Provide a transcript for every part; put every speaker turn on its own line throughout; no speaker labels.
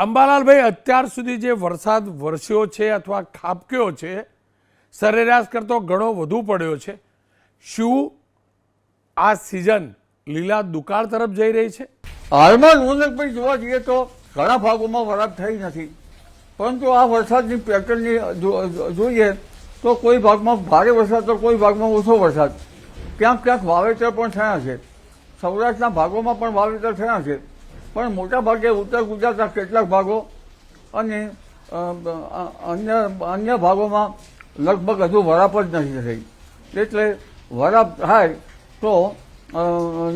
અંબાલાલભાઈ, અત્યાર સુધી જે વરસાદ વરસ્યો છે અથવા ખાબક્યો છે સરેરાશ કરતો ઘણો વધુ પડ્યો છે, શું આ સિઝન લીલા દુકાળ તરફ જઈ રહી છે?
હાલમાં રોનકભાઈ જોવા જઈએ તો ઘણા ભાગોમાં વરાપ થઈ નથી, પરંતુ આ વરસાદની પેટર્નની જોઈએ તો કોઈ ભાગમાં ભારે વરસાદ તો કોઈ ભાગમાં ઓછો વરસાદ, ક્યાંક ક્યાંક વાવેતર પણ થયા છે. સૌરાષ્ટ્રના ભાગોમાં પણ વાવેતર થયા છે, પણ મોટા ભાગે ઉત્તર ગુજરાતના કેટલાક ભાગો અને અન્ય ભાગોમાં લગભગ હજુ વરાપ જ નથી થઈ. એટલે વરાપ થાય તો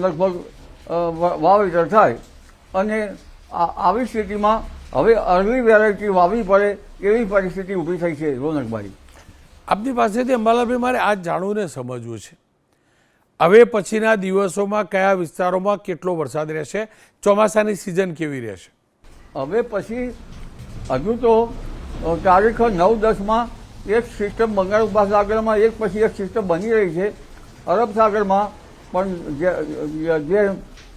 લગભગ વાવેતર થાય અને આવી સ્થિતિમાં હવે અર્લી વેરાયટી વાવવી પડે એવી પરિસ્થિતિ ઊભી થઈ છે. રોનકભાઈ,
આપની પાસેથી અંબાલાલભાઈ મારે આ જાણવું ને સમજવું છે, હવે પછીના દિવસોમાં કયા વિસ્તારોમાં કેટલો વરસાદ રહેશે, ચોમાસાની સિઝન કેવી રહેશે?
હવે પછી હજુ તો તારીખ 9-10માં એક સિસ્ટમ બંગાળ ઉપસાગરમાં એક પછી એક સિસ્ટમ બની રહી છે. અરબ સાગરમાં પણ જે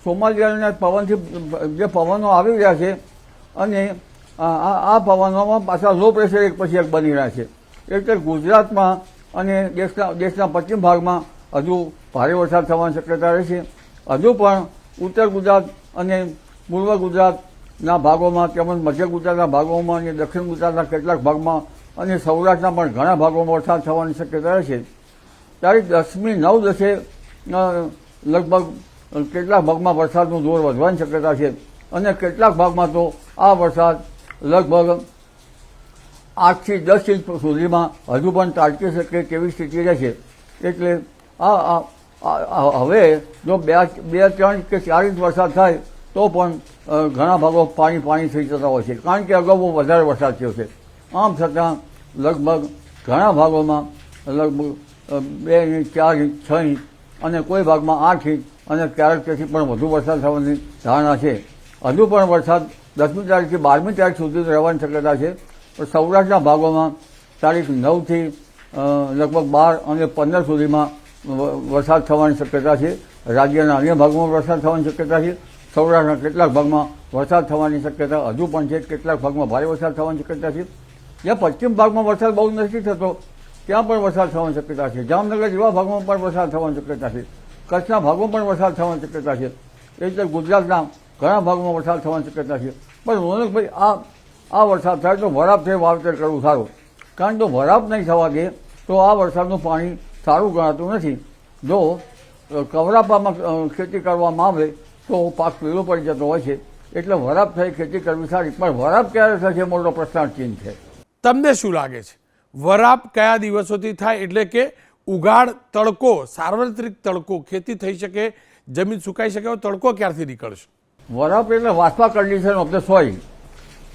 સોમાલિયાના પવનથી જે પવનો આવી રહ્યા છે અને આ પવનોમાં પાછા લો પ્રેશર એક પછી એક બની રહ્યા છે. એટલે ગુજરાતમાં અને દેશના પશ્ચિમ ભાગમાં હજુ ભારે વરસાદ થવાની શક્યતા રહેશે. હજુ પણ ઉત્તર ગુજરાત અને પૂર્વ ગુજરાતના ભાગોમાં તેમજ મધ્ય ગુજરાતના ભાગોમાં અને દક્ષિણ ગુજરાતના કેટલાક ભાગમાં અને સૌરાષ્ટ્રના પણ ઘણા ભાગોમાં વરસાદ થવાની શક્યતા રહેશે. તારીખ 9-10 લગભગ કેટલાક ભાગમાં વરસાદનું જોર વધવાની શક્યતા છે અને કેટલાક ભાગમાં તો આ વરસાદ લગભગ 8 થી 10 ઇંચ સુધીમાં હજુ પણ ત્રાટકી શકે તેવી સ્થિતિ રહેશે. એટલે હવે જો 2-3 કે 4 ઇંચ વરસાદ થાય તો પણ ઘણા ભાગો પાણી થઈ જતા હોય છે, કારણ કે અગાઉ વધારે વરસાદ થયો છે. આમ છતાં લગભગ ઘણા ભાગોમાં લગભગ 2 ઇંચ, 4 ઇંચ, 6 ઇંચ અને કોઈ ભાગમાં 8 ઇંચ અને ક્યારેક તેથી પણ વધુ વરસાદ થવાની ધારણા છે. હજુ પણ વરસાદ 10મી તારીખથી 12મી તારીખ સુધી રહેવાની શક્યતા છે. પણ સૌરાષ્ટ્રના ભાગોમાં તારીખ 9થી લગભગ 12 અને 15 સુધીમાં વરસાદ થવાની શક્યતા છે. રાજ્યના અન્ય ભાગોમાં વરસાદ થવાની શક્યતા છે. સૌરાષ્ટ્રના કેટલાક ભાગમાં વરસાદ થવાની શક્યતા હજુ પણ છે. કેટલાક ભાગમાં ભારે વરસાદ થવાની શક્યતા છે. જ્યાં પશ્ચિમ ભાગમાં વરસાદ બહુ નથી થતો ત્યાં પણ વરસાદ થવાની શક્યતા છે. જામનગર જેવા ભાગમાં પણ વરસાદ થવાની શક્યતા છે. કચ્છના ભાગોમાં પણ વરસાદ થવાની શક્યતા છે. એટલે ગુજરાતના ઘણા ભાગમાં વરસાદ થવાની શક્યતા છે. પણ રોનકભાઈ, આ વરસાદ થાય તો વરાપ થઈ વાવેતર કરવું સારું, કારણ કે વરાપ નહીં થવા દે તો આ વરસાદનું પાણી સારું ગણાતું નથી. જો કવરાપામાં ખેતી કરવામાં આવે તો પાક પીળો પડી જતો હોય છે. એટલે વરાપ થઈ ખેતી કરવી સારી, પણ વરાપ ક્યારે થશે મોટો પ્રશ્નાર્થ છે.
તમને શું લાગે છે, વરાપ કયા દિવસોથી થાય, એટલે કે ઉઘાડ તડકો, સાર્વત્રિક તડકો, ખેતી થઈ શકે, જમીન સુકાઈ શકે, તડકો ક્યારથી નીકળશે?
વરાપ એટલે Vespa condition of the soil.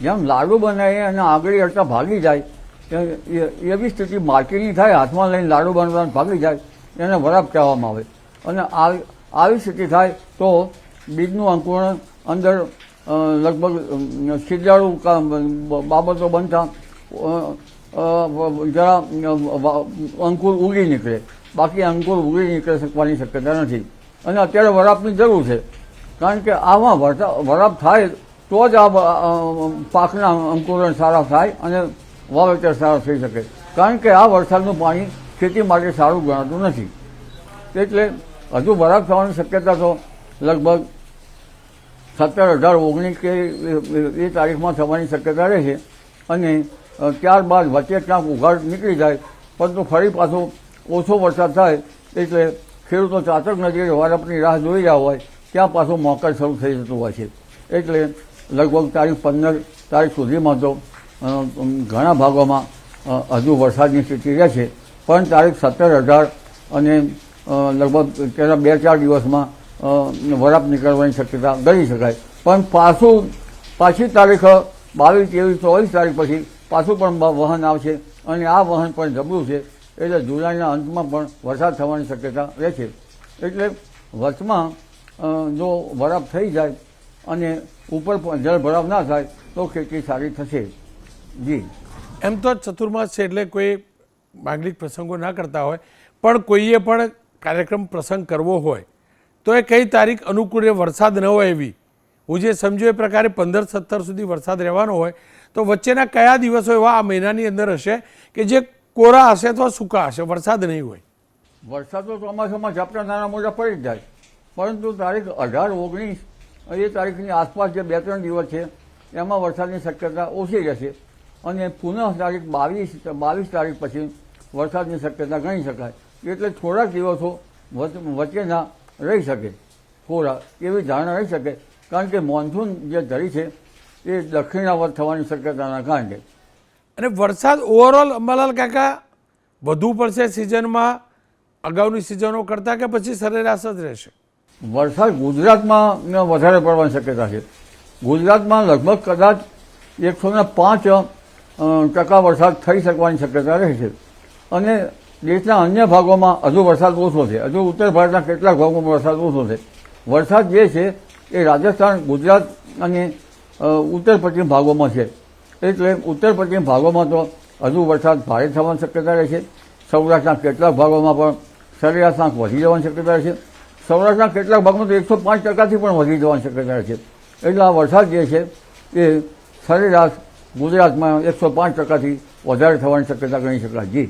જેમ લાડુ બનાવીએ અને આગળ અડતા ભાગી જાય એવી સ્થિતિ માટીની થાય, હાથમાં લઈને લાડુ બનાવવાનું ભાગી જાય, એને વરાપ કહેવામાં આવે. અને આવી સ્થિતિ થાય તો બીજનું અંકુરણ અંદર લગભગ સિદ્ધાળુ બાબતો બનતા જરા અંકુર ઉગી નીકળે, બાકી અંકુર ઉગી નીકળી શકવાની શક્યતા નથી. અને અત્યારે વરાપની જરૂર છે, કારણ કે આમાં વરાપ થાય તો જ આ પાકના અંકુરણ સારા થાય અને વાવેતર સારા થઈ શકે. કારણ કે આ વરસાદનું પાણી ખેતી માટે સારું ગણાતું નથી. એટલે હજુ વરાપ થવાની શક્યતા તો લગભગ 17, 18, 19 કે એ તારીખમાં થવાની શક્યતા રહેશે. અને ત્યારબાદ વચ્ચે ક્યાંક ઉઘાડ નીકળી જાય, પરંતુ ફરી પાછો ઓછો વરસાદ થાય એટલે ખેડૂતો ચાતક નદીએ વરાપની રાહ જોઈ રહ્યા હોય ત્યાં પાછું મોકર શરૂ થઈ જતું હોય છે. એટલે લગભગ તારીખ 15 તારીખ સુધીમાં તો ઘણા ભાગોમાં હજુ વરસાદની સ્થિતિ રહેશે. પણ તારીખ 17, 18 અને લગભગ તેના 2-4 દિવસમાં વરાપ નીકળવાની શક્યતા ગણી શકાય. પણ પાછી તારીખ 22, 23, 24 તારીખ પછી પાછું પણ વહન આવશે અને આ વહન પણ જબરું છે. એટલે જુલાઈના અંતમાં પણ વરસાદ થવાની શક્યતા રહેશે. એટલે વચમાં જો વરાપ થઈ જાય અને ઉપર જળભરાવ ના થાય તો ખેતી સારી થશે. જી,
એમ તો ચતુર્માસ છે એટલે કોઈ માંગલિક પ્રસંગો ના કરતા હોય, પણ કોઈએ પણ કાર્યક્રમ પ્રસંગ કરવો હોય તો એ કઈ તારીખ અનુકૂળ વરસાદ ન હોય એવી હું જે સમજ્યો એ પ્રકારે 15-17 સુધી વરસાદ રહેવાનો હોય તો વચ્ચેના કયા દિવસો એવા આ મહિનાની અંદર હશે કે જે કોરા હશે અથવા સૂકા હશે, વરસાદ નહીં હોય?
વરસાદ તો ચોમાસામાં ઝાપટા નાના મોટા પડી જ જાય, પરંતુ તારીખ 18-19 એ તારીખની આસપાસ જે 2-3 દિવસ છે એમાં વરસાદની શક્યતા ઓછી રહેશે અને પુનઃ તારીખ 22 તારીખ પછી વરસાદની શક્યતા ગણી શકાય. એટલે થોડાક દિવસો વચ્ચેના રહી શકે થોડા, એવી ધારણા રહી શકે, કારણ કે મોન્સૂન જે ધરી છે એ દક્ષિણાવર્ત થવાની શક્યતાના કારણે.
અને વરસાદ ઓવરઓલ અંબાલાલ કાકા વધુ પડશે સિઝનમાં અગાઉની સિઝનો કરતાં કે પછી સરેરાશ જ રહેશે?
વરસાદ ગુજરાતમાં વધારે પડવાની શક્યતા છે. ગુજરાતમાં લગભગ કદાચ 105% વરસાદ થઈ શકવાની શક્યતા રહે છે અને દેશના અન્ય ભાગોમાં હજુ વરસાદ ઓછો છે. હજુ ઉત્તર ભારતના કેટલાક ભાગોમાં વરસાદ ઓછો છે. વરસાદ જે છે એ રાજસ્થાન, ગુજરાત અને ઉત્તર પશ્ચિમ ભાગોમાં છે. એટલે ઉત્તર પશ્ચિમ ભાગોમાં તો હજુ વરસાદ ભારે થવાની શક્યતા રહે છે. સૌરાષ્ટ્રના કેટલાક ભાગોમાં પણ સરેરાશ આંક વધી જવાની શક્યતા રહે છે. સૌરાષ્ટ્રના કેટલાક ભાગમાં તો 105%થી પણ વધી જવાની શક્યતા રહે છે. એટલે આ વરસાદ જે છે એ સરેરાશ ગુજરાતમાં 105%થી વધારે થવાની શક્યતા ગણી શકાય. જી.